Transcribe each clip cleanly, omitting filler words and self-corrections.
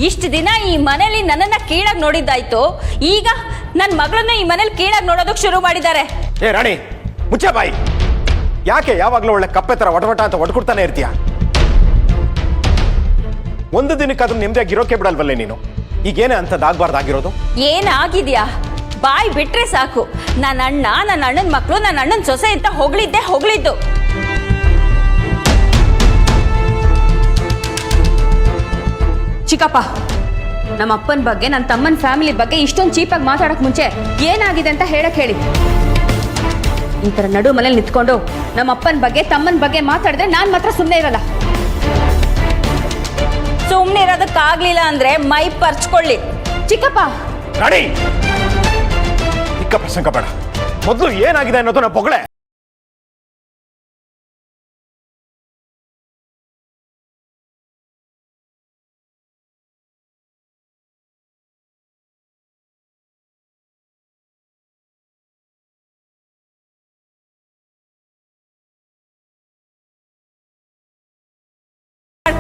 ಇಷ್ಟು ದಿನ ಈ ಮನೇಲಿ ನನ್ನನ್ನ ಕೀಳಾಗಿ ನೋಡಿದ್ದಾಯ್ತು, ಈಗ ನನ್ನ ಮಗಳನ್ನ ಈ ಮನೇಲಿ ಕೀಳಾಗಿ ನೋಡೋದಕ್ಕೆ ಶುರು ಮಾಡಿದ್ದಾರೆ. ಏ ರಾಣಿ, ಮುಚ್ಚೆ ಬಾಯಿ. ಯಾಕೆ ಯಾವಾಗಲೂ ಒಳ್ಳೆ ಕಪ್ಪೆ ತರ ಒಟವಟ ಅಂತ ಒಡ್ಕೊಡ್ತಾನೆ ಇರ್ತೀಯ? ಒಂದು ದಿನಕ್ಕಾದ್ರೂ ನಿಮ್ದಾಗಿ ಇರೋಕೆ ಬಿಡಲ್ವಲ್ಲೇ ನೀನು? ಈಗೇನೆ ಅಂತದ್ದಾಗಬಾರ್ದಾಗಿರೋದು? ಏನಾಗಿದ್ಯಾ? ಬಾಯಿ ಬಿಟ್ರೆ ಸಾಕು, ನನ್ನ ಅಣ್ಣ, ನನ್ನ ಅಣ್ಣನ ಮಕ್ಕಳು, ನನ್ನ ಅಣ್ಣನ ಸೊಸೆ ಅಂತ ಹೊಗಳಿದ್ದು. ಚಿಕ್ಕಪ್ಪ, ನಮ್ಮ ಅಪ್ಪನ ಬಗ್ಗೆ, ನನ್ನ ತಮ್ಮನ ಫ್ಯಾಮಿಲಿ ಬಗ್ಗೆ ಇಷ್ಟೊಂದು ಚೀಪಾಗಿ ಮಾತಾಡಕ್ ಮುಂಚೆ ಏನಾಗಿದೆ ಅಂತ ಹೇಳಿ. ಈ ತರ ನಡು ಮನೇಲಿ ನಿಂತ್ಕೊಂಡು ನಮ್ಮ ಅಪ್ಪನ ಬಗ್ಗೆ, ತಮ್ಮನ ಬಗ್ಗೆ ಮಾತಾಡಿದ್ರೆ ನಾನ್ ಮಾತ್ರ ಸುಮ್ಮನೆ ಇರಲ್ಲ. ಸುಮ್ಮನೆ ಇರೋದಕ್ಕಾಗ್ಲಿಲ್ಲ ಅಂದ್ರೆ ಮೈ ಪರ್ಚ್ಕೊಳ್ಳಿ. ಚಿಕ್ಕಪ್ಪ ರಾಣಿ, ಚಿಕ್ಕ ಪ್ರಸಂಗ ಬೇಡ. ಮೊದಲು ಏನಾಗಿದೆ ಅನ್ನೋದನ್ನ ಪೊಗಳೆ.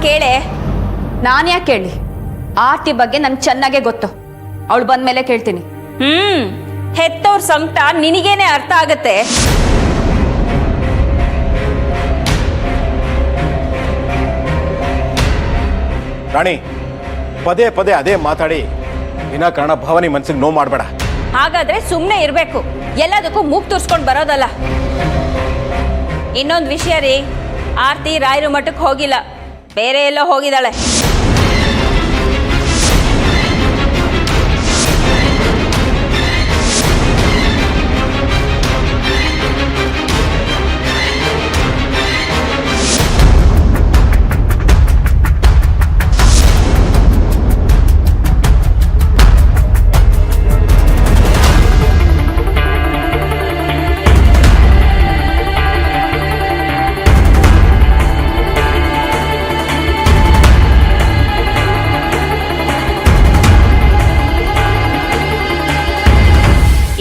ಕೇಳೆ. ನಾನು ಯಾಕೆ ಕೇಳಿ? ಆರ್ತಿ ಬಗ್ಗೆ ನನ್ಗೆ ಚೆನ್ನಾಗೇ ಗೊತ್ತು. ಅವಳು ಬಂದ್ಮೇಲೆ ಕೇಳ್ತೀನಿ. ಹೆತ್ತವ್ರ ಸಂಕಟ ನಿನಗೇನೆ ಅರ್ಥ ಆಗತ್ತೆ. ರಾಣಿ, ಪದೇ ಪದೇ ಅದೇ ಮಾತಾಡಿ ವಿನಾಕಾರಣ ಭಾವನೆ ಮನ್ಸಿಗೆ ನೋವು ಮಾಡಬೇಡ. ಹಾಗಾದ್ರೆ ಸುಮ್ಮನೆ ಇರಬೇಕು, ಎಲ್ಲದಕ್ಕೂ ಮೂಗ್ ತೋರ್ಸ್ಕೊಂಡು ಬರೋದಲ್ಲ. ಇನ್ನೊಂದು ವಿಷಯ ರೀ, ಆರ್ತಿ ರಾಯರ ಮಠಕ್ಕೆ ಹೋಗಿಲ್ಲ, ಬೇರೆ ಎಲ್ಲೋ ಹೋಗಿದ್ದಾಳೆ.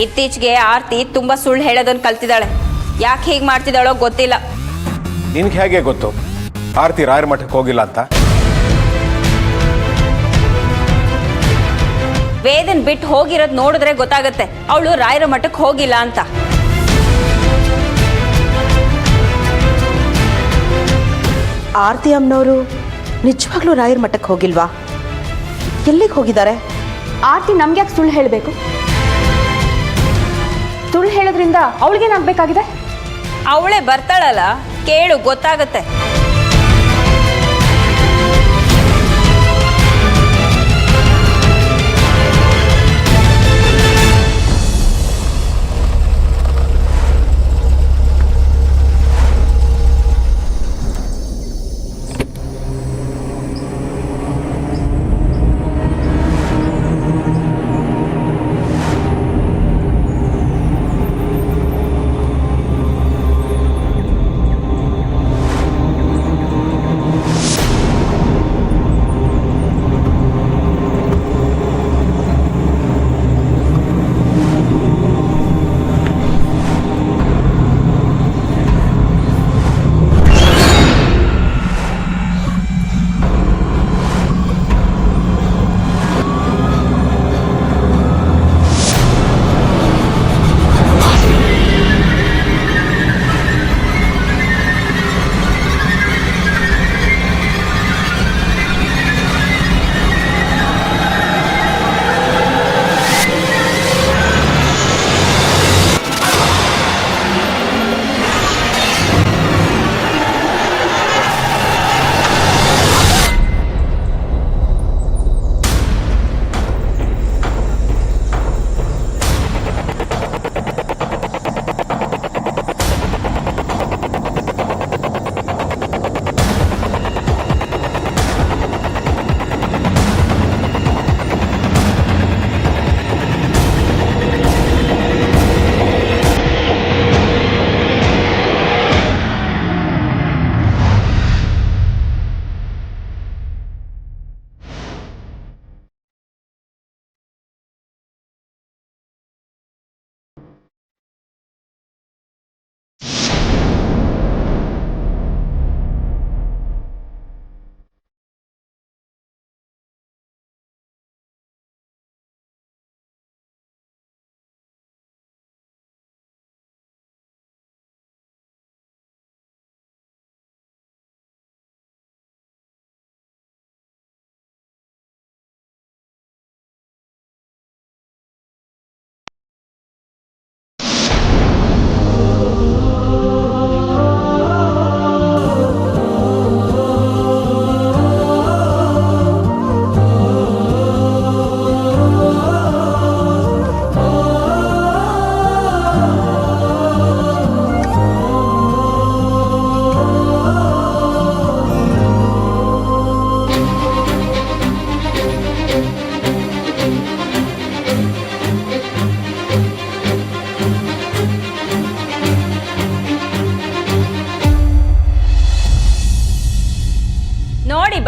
ಇತ್ತೀಚೆಗೆ ಆರ್ತಿ ತುಂಬಾ ಸುಳ್ಳು ಹೇಳೋದನ್ನ ಕಲ್ತಿದ್ದಾಳೆ. ಯಾಕೆ ಹೀಗೆ ಮಾಡ್ತಿದ್ದಾಳೋ ಗೊತ್ತಿಲ್ಲ. ನಿನ್ಗೆ ಹೇಗೆ ಗೊತ್ತು ಆರ್ತಿ ರಾಯರ ಮಠಕ್ಕೆ ಹೋಗಿಲ್ಲ ಅಂತ? ವೇದನ್ ಬಿಟ್ಟು ಹೋಗಿರೋದು ನೋಡಿದ್ರೆ ಗೊತ್ತಾಗತ್ತೆ ಅವಳು ರಾಯರ ಮಠಕ್ಕೆ ಹೋಗಿಲ್ಲ ಅಂತ. ಆರ್ತಿ ಅಮ್ಮನವರು ನಿಜವಾಗ್ಲೂ ರಾಯರ ಮಠಕ್ಕೆ ಹೋಗಿಲ್ವಾ? ಎಲ್ಲಿಗೆ ಹೋಗಿದ್ದಾರೆ? ಆರ್ತಿ ನಮ್ಗೆ ಯಾಕೆ ಸುಳ್ಳು ಹೇಳಬೇಕು? ಸುಳ್ಳು ಹೇಳೋದ್ರಿಂದ ಅವಳಿಗೇನಾಗಬೇಕಾಗಿದೆ? ಅವಳೇ ಬರ್ತಾಳಲ್ಲ, ಕೇಳು, ಗೊತ್ತಾಗತ್ತೆ.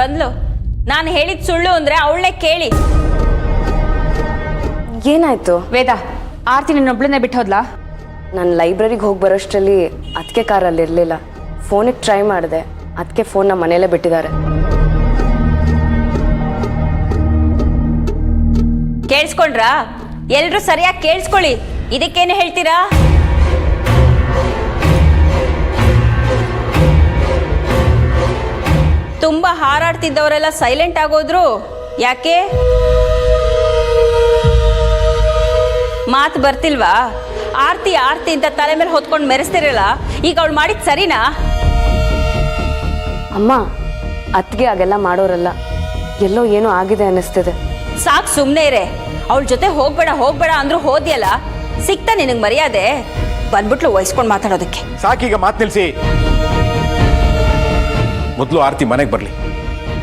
ಬಂದ್ಲು. ನಾನು ಹೇಳಿದ ಸುಳ್ಳು ಅಂದ್ರೆ ಅವಳೇ ಕೇಳಿ. ಏನಾಯ್ತು? ವೇದ, ಆರ್ತಿ ನಿನ್ನೊಬ್ಳನ್ನೇ ಬಿಟ್ಟು ಹೋದ್ಲಾ? ನಾನು ಲೈಬ್ರರಿಗೆ ಹೋಗಿ ಬರೋಷ್ಟರಲ್ಲಿ ಅದಕ್ಕೆ ಕಾರಲ್ಲಿ ಇರಲಿಲ್ಲ. ಫೋನಿಗೆ ಟ್ರೈ ಮಾಡಿದೆ, ಅದಕ್ಕೆ ಫೋನ್ನ ಮನೆಯಲ್ಲೇ ಬಿಟ್ಟಿದ್ದಾರೆ. ಕೇಳಿಸ್ಕೊಂಡ್ರಾ? ಎಲ್ರೂ ಸರಿಯಾಗಿ ಕೇಳಿಸ್ಕೊಳ್ಳಿ. ಇದಕ್ಕೇನು ಹೇಳ್ತೀರಾ? ತುಂಬಾ ಹಾರಾಡ್ತಿದ್ದವರೆಲ್ಲ ಸೈಲೆಂಟ್ ಆಗೋದ್ರು ಯಾಕೆ? ಮಾತು ಬರ್ತಿಲ್ವಾ? ಆರ್ತಿ ಆರ್ತಿ ಅಂತ ತಲೆ ಮೇಲೆ ಹೊತ್ಕೊಂಡು ಮೆರೆಸ್ತಿರಲ್ಲ, ಈಗ ಅವಳು ಮಾಡಿದ್ ಸರಿನಾ? ಅಮ್ಮ, ಅತ್ತಿಗೆ ಹಾಗೆಲ್ಲ ಮಾಡೋರಲ್ಲ. ಎಲ್ಲೋ ಏನೋ ಆಗಿದೆ ಅನ್ನಿಸ್ತಿದೆ. ಸಾಕು, ಸುಮ್ಮನೆ ಇರೇ. ಅವಳ ಜೊತೆ ಹೋಗ್ಬೇಡ ಹೋಗ್ಬೇಡ ಅಂದ್ರೂ ಹೋದ್ಯಲ್ಲ, ಸಿಕ್ತಾ ನಿನಗೆ ಮರ್ಯಾದೆ? ಬಂದ್ಬಿಟ್ಲು ವಹಿಸ್ಕೊಂಡು ಮಾತಾಡೋದಕ್ಕೆ. ಸಾಕೀಗ ಮಾತು ನಿಲ್ಸಿ. ಮೊದಲು ಆರ್ತಿ ಮನೆಗೆ ಬರಲಿ,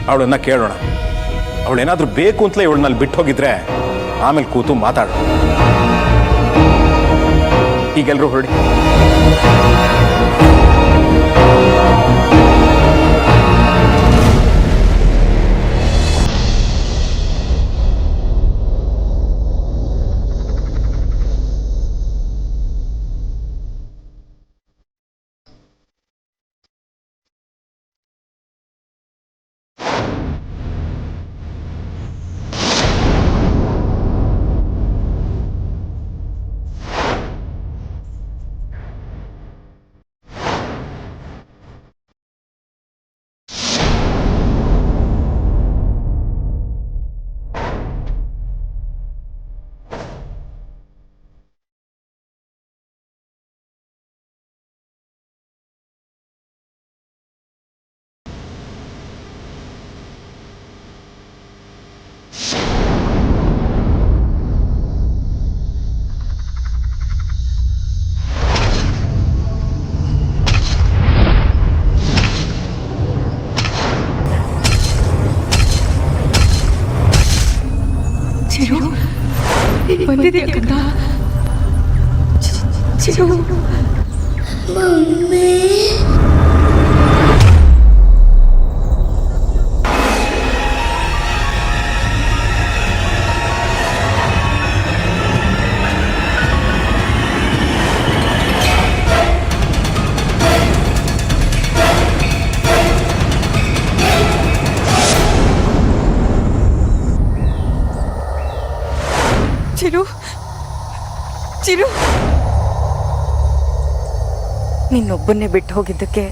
ಅವಳನ್ನ ಕೇಳೋಣ. ಅವಳೇನಾದ್ರೂ ಬೇಕು ಅಂತಲೇ ಇವಳನ್ನಲ್ಲಿ ಬಿಟ್ಟು ಹೋಗಿದ್ರೆ ಆಮೇಲೆ ಕೂತು ಮಾತಾಡೋಣ. ಈಗೆಲ್ಲರೂ ಹೊರಡಿ. ಬಂದಿದೆಯಾ ಕಂದ? ಚಿರು, ಮಮ್ಮಿ. ಚಿರು, ಚಿರು, ನಿನ್ನೊಬ್ಬನ್ನೇ ಬಿಟ್ಟು ಹೋಗಿದ್ದಕ್ಕೆ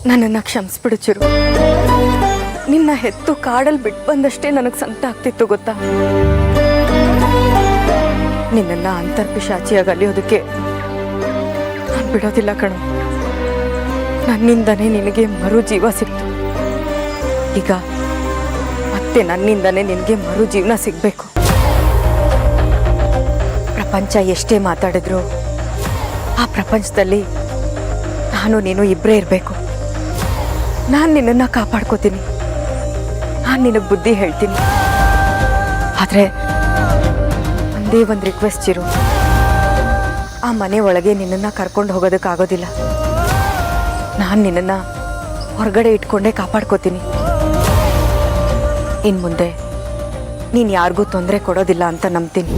ನನ್ನನ್ನು ಕ್ಷಮಿಸ್ಬಿಡು ಚಿರು. ನಿನ್ನ ಹೆತ್ತು ಕಾಡಲ್ಲಿ ಬಿಟ್ಟು ಬಂದಷ್ಟೇ ನನಗೆ ಸಂಕಟ ಆಗ್ತಿತ್ತು ಗೊತ್ತಾ? ನಿನ್ನನ್ನು ಅಂತರ್ಪಿಶಾಚಿಯಾಗಿ ಅಲಿಯೋದಕ್ಕೆ ನಾನು ಬಿಡೋದಿಲ್ಲ ಕಣೋ. ನನ್ನಿಂದನೇ ನಿನಗೆ ಮರು ಜೀವ ಸಿಕ್ತು. ಈಗ ಮತ್ತೆ ನನ್ನಿಂದನೇ ನಿನಗೆ ಮರು ಜೀವನ ಸಿಗಬೇಕು. ಪ್ರಪಂಚ ಎಷ್ಟೇ ಮಾತಾಡಿದ್ರು ಆ ಪ್ರಪಂಚದಲ್ಲಿ ನಾನು ನೀನು ಇಬ್ಬರೇ ಇರಬೇಕು. ನಾನು ನಿನ್ನನ್ನು ಕಾಪಾಡ್ಕೋತೀನಿ, ನಾನು ನಿನಗೆ ಬುದ್ಧಿ ಹೇಳ್ತೀನಿ. ಆದರೆ ಒಂದೇ ಒಂದು ರಿಕ್ವೆಸ್ಟ್ ಚಿರು, ಆ ಮನೆ ಒಳಗೆ ನಿನ್ನನ್ನು ಕರ್ಕೊಂಡು ಹೋಗೋದಕ್ಕಾಗೋದಿಲ್ಲ. ನಾನು ನಿನ್ನನ್ನು ಹೊರಗಡೆ ಇಟ್ಕೊಂಡೇ ಕಾಪಾಡ್ಕೋತೀನಿ. ಇನ್ನು ಮುಂದೆ ನೀನು ಯಾರಿಗೂ ತೊಂದರೆ ಕೊಡೋದಿಲ್ಲ ಅಂತ ನಂಬ್ತೀನಿ.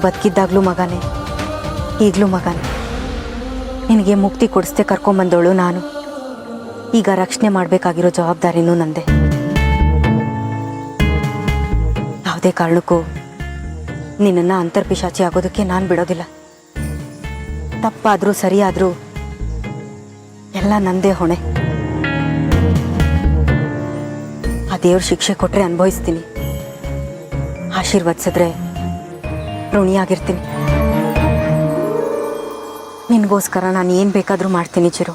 ಬದುಕಿದ್ದಾಗಲೂ ಮಗನೇ, ಈಗಲೂ ಮಗನೇ. ನಿನಗೆ ಮುಕ್ತಿ ಕೊಡಿಸ್ದೆ ಕರ್ಕೊಂಬಂದವಳು ನಾನು. ಈಗ ರಕ್ಷಣೆ ಮಾಡಬೇಕಾಗಿರೋ ಜವಾಬ್ದಾರಿನೂ ನಂದೆ. ಯಾವುದೇ ಕಾರಣಕ್ಕೂ ನಿನ್ನನ್ನು ಅಂತರ್ಪಿಶಾಚಿ ಆಗೋದಕ್ಕೆ ನಾನು ಬಿಡೋದಿಲ್ಲ. ತಪ್ಪಾದರೂ ಸರಿಯಾದರೂ ಎಲ್ಲ ನಂದೇ ಹೊಣೆ. ಆ ದೇವ್ರ ಶಿಕ್ಷೆ ಕೊಟ್ಟರೆ ಅನುಭವಿಸ್ತೀನಿ, ಆಶೀರ್ವದಿಸಿದ್ರೆ ಋಣಿಯಾಗಿರ್ತೀನಿ. ನಿನಗೋಸ್ಕರ ನಾನು ಏನು ಬೇಕಾದರೂ ಮಾಡ್ತೀನಿ ಚಿರು.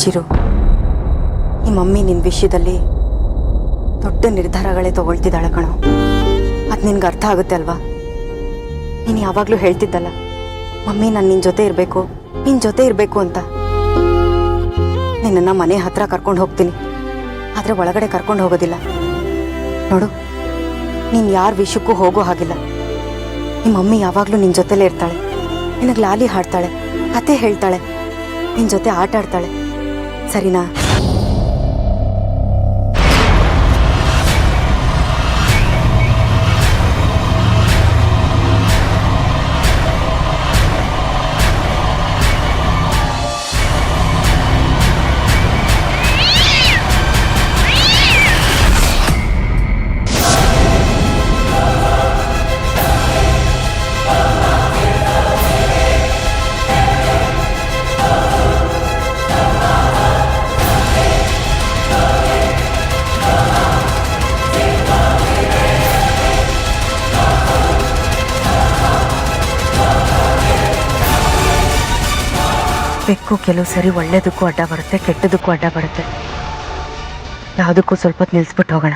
ಚಿರು, ಈ ಮಮ್ಮಿ ನಿನ್ನ ವಿಷಯದಲ್ಲಿ ದೊಡ್ಡ ನಿರ್ಧಾರಗಳೇ ತಗೊಳ್ತಿದ್ದಾಳೆ ಕಣೋ. ಅದು ನಿನ್ಗೆ ಅರ್ಥ ಆಗುತ್ತೆ ಅಲ್ವಾ? ನೀನು ಯಾವಾಗಲೂ ಹೇಳ್ತಿದ್ದಲ್ಲ, ಮಮ್ಮಿ ನಾನು ನಿನ್ನ ಜೊತೆ ಇರಬೇಕು, ನಿನ್ನ ಜೊತೆ ಇರಬೇಕು ಅಂತ. ನಿನ್ನನ್ನು ಮನೆ ಹತ್ರ ಕರ್ಕೊಂಡು ಹೋಗ್ತೀನಿ, ಆದರೆ ಒಳಗಡೆ ಕರ್ಕೊಂಡು ಹೋಗೋದಿಲ್ಲ. ನೋಡು, ನೀನು ಯಾರ ವಿಷಯಕ್ಕೂ ಹೋಗೋ ಹಾಗಿಲ್ಲ. ನಿಮ್ಮ ಮಮ್ಮಿ ಯಾವಾಗಲೂ ನಿನ್ನ ಜೊತೆಲೇ ಇರ್ತಾಳೆ, ನಿನಗೆ ಲಾಲಿ ಹಾಡ್ತಾಳೆ, ಕತೆ ಹೇಳ್ತಾಳೆ, ನಿನ್ನ ಜೊತೆ ಆಟ ಆಡ್ತಾಳೆ. ಸರಿನಾ? ಬೆಕ್ಕು ಕೆಲವು ಸರಿ ಒಳ್ಳೇದಕ್ಕೂ ಅಡ್ಡ ಬರುತ್ತೆ, ಕೆಟ್ಟದಕ್ಕೂ ಅಡ್ಡ ಬರುತ್ತೆ. ಯಾವುದಕ್ಕೂ ಸ್ವಲ್ಪ ಹೊತ್ತು ನಿಲ್ಲಿಸ್ಬಿಟ್ಟು ಹೋಗೋಣ.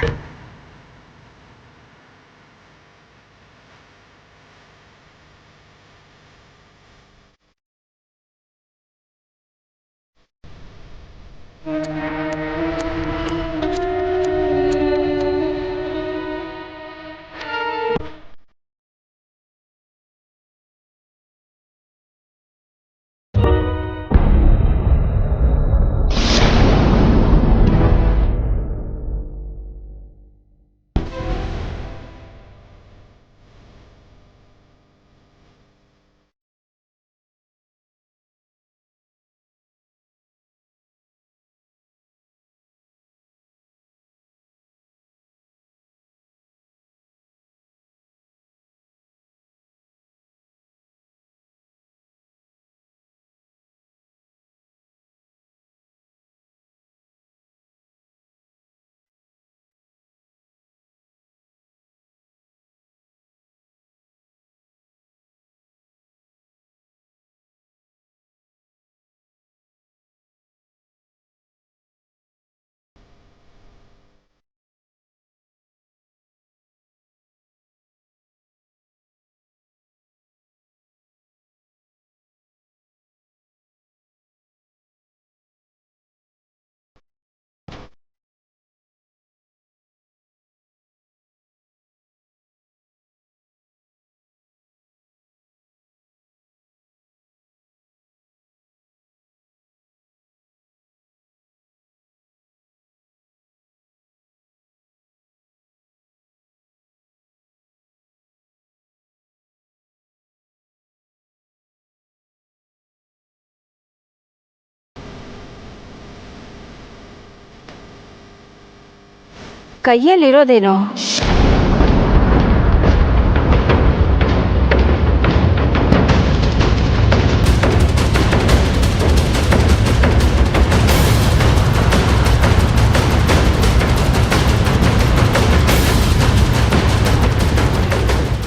ಕೈಯಲ್ಲಿರೋದೇನು?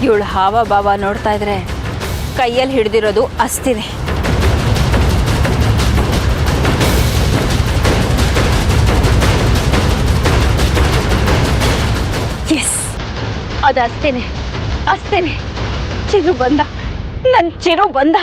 ಇವಳು ಹಾವ ಭಾವ ನೋಡ್ತಾ ಇದ್ರೆ ಕೈಯಲ್ಲಿ ಹಿಡ್ದಿರೋದು ಅಸ್ತಿನೇ. ಎಸ್, ಅದು ಅಸ್ತಿನೇ, ಅಸ್ತಿನೇ. ಚಿರು ಬಂದ, ನನ್ನ ಚಿರು ಬಂದ.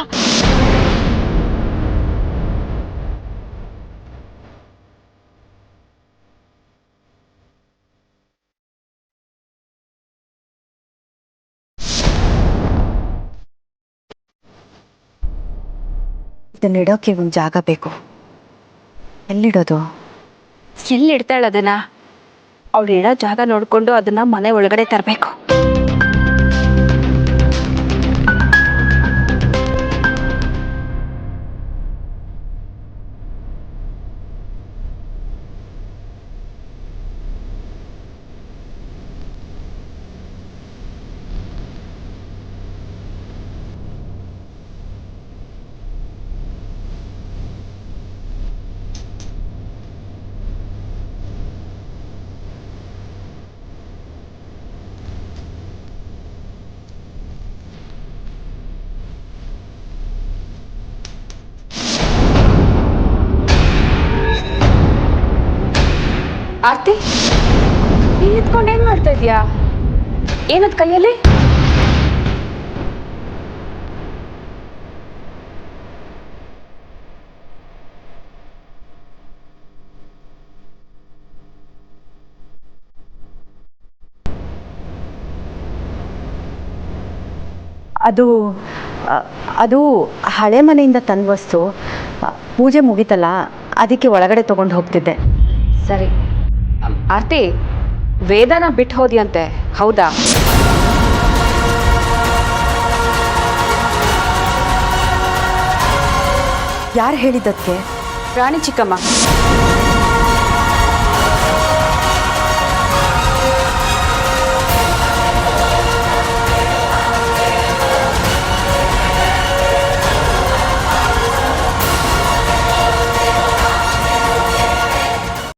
ಇದನ್ನಿಡೋಕೆ ಒಂದು ಜಾಗ ಬೇಕು. ಎಲ್ಲಿಡೋದು? ಎಲ್ಲಿಡ್ತಾಳೆ ಅದನ್ನ? ಅವಳು ಇಡೋ ಜಾಗ ನೋಡಿಕೊಂಡು ಅದನ್ನ ಮನೆ ಒಳಗಡೆ ತರಬೇಕು. ಆರ್ತಿ, ನೀನ್ ನಿಂತ್ಕೊಂಡು ಏನ್ ಮಾಡ್ತಾ ಇದೀಯಾ? ಏನದ್ ಕೈಯಲ್ಲಿ? ಅದು ಹಳೆ ಮನೆಯಿಂದ ತಂದ ವಸ್ತು. ಪೂಜೆ ಮುಗಿತಲ್ಲ, ಅದಕ್ಕೆ ಒಳಗಡೆ ತಗೊಂಡು ಹೋಗ್ತಿದ್ದೆ. ಸರಿ. ಆರ್ತಿ, ವೇದನ ಬಿಟ್ಟು ಹೋದಿಯಂತೆ, ಹೌದಾ? ಯಾರು ಹೇಳಿದ್ದಕ್ಕೆ? ರಾಣಿ ಚಿಕ್ಕಮ್ಮ.